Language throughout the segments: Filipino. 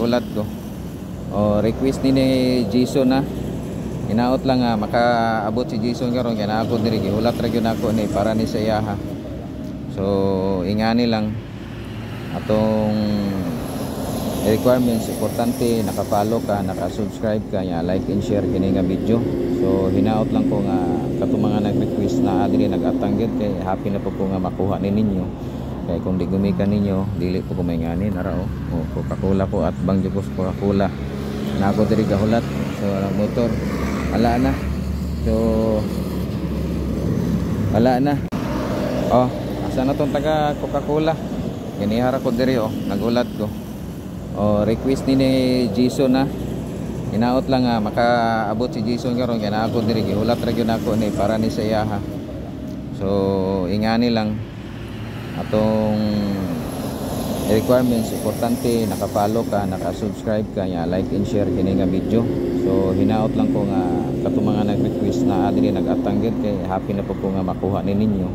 nagulat ko. O request ni Jason na. Hinaot lang nga makaabot si Jason karon kay na ako diri gihulat ra gyud ako ni para ni sayaha. So ingani lang atong requirements importante naka-follow ka, naka-subscribe ka nya, like and share kini nga video. So hinaot lang ko nga katong mga nag-request na adiri nag-atangged kay happy na po ko nga makuha ni ninyo. Kay kung di gumikan ninyo dili po ko maingani nara o Coca-Cola po at bang jud Coca-Cola na ako diri gahulat. So ang motor wala na. So wala na. Oh, asa na tong taga Coca-Cola? Ginihara ko diri nagulat ko. O request ni Jason na. Hinaot lang nga makaabot si Jason karon kay na ako diri gihulat ra gyud ako ni para ni sayaha. So ingani lang atong requirements importante naka-follow ka, naka-subscribe ka nya, like and share kini nga video. So hinaot lang ko nga katong mga nag-request na adiri nag-atangged kay happy na po ko nga makuha ni ninyo.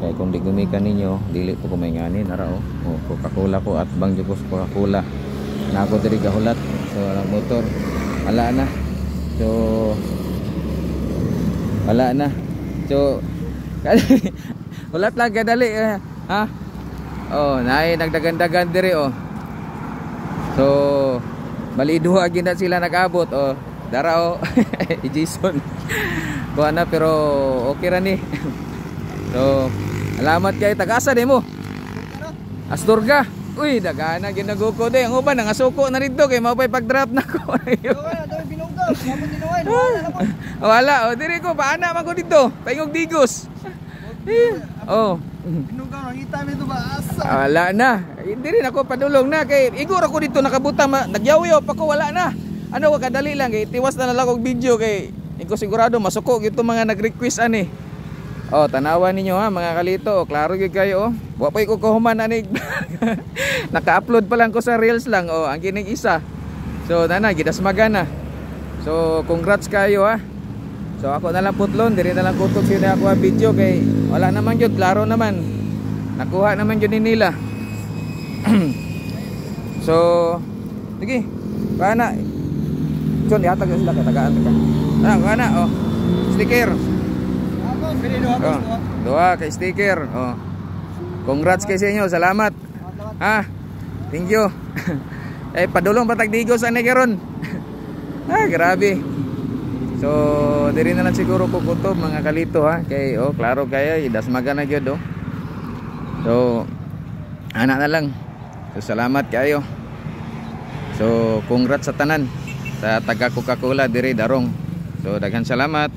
Kay kung di gumikan ninyo dili po ko maingani nara Coca-Cola po at bang jud Coca-Cola na ako diri gahulat. So ang motor wala na. So wala na. So ulat lang kadali ha. Oh, naay nagdagan-dagan diri So bali duha gyud na sila nag-abot dara Jason. Kuha na pero okay ra ni. So salamat kay tagasa nimo. Asturga. Uy, dagana ginaguko de. Ang uban nangasuko na rito kay mao pay pag-drop nako. Wala, diri ko paana man ko dito. Paingog digos. Binugaw nakita mi to ba asa. Wala na. Diri nako padulong na kay igor ako dito nakabutang nagyaw-yaw pa ko wala na. Ano wa kadali lang kay tiwas na lang og video kay ko sigurado masuko gyud mga nag-request ani. Tanawan ninyo ha mga kalito. Klaro gyud kayo Wa pa ko kahuman ani. Naka-upload pa lang ko sa reels lang ang kining isa. So nana gidasmagan na. So congrats kayo ha. So ako na lang putlon, diri na lang kutok sila ako ang video kay wala naman jud, klaro naman. Nakuha naman jud ni nila. So sige, paana. Kon yatag sila katagaan ka. Paana sticker. Ako, pili Dua kay sticker. Congrats kay sa inyo, salamat. Ha? Thank you. Padulong patag digos ani karon. Grabe. So diri na lang siguro ko kutob mga kalito ha kay klaro kaya idasmagan na gyud So ana na lang. So salamat kayo. So congrats sa tanan sa taga Coca-Cola diri darong. So daghan salamat.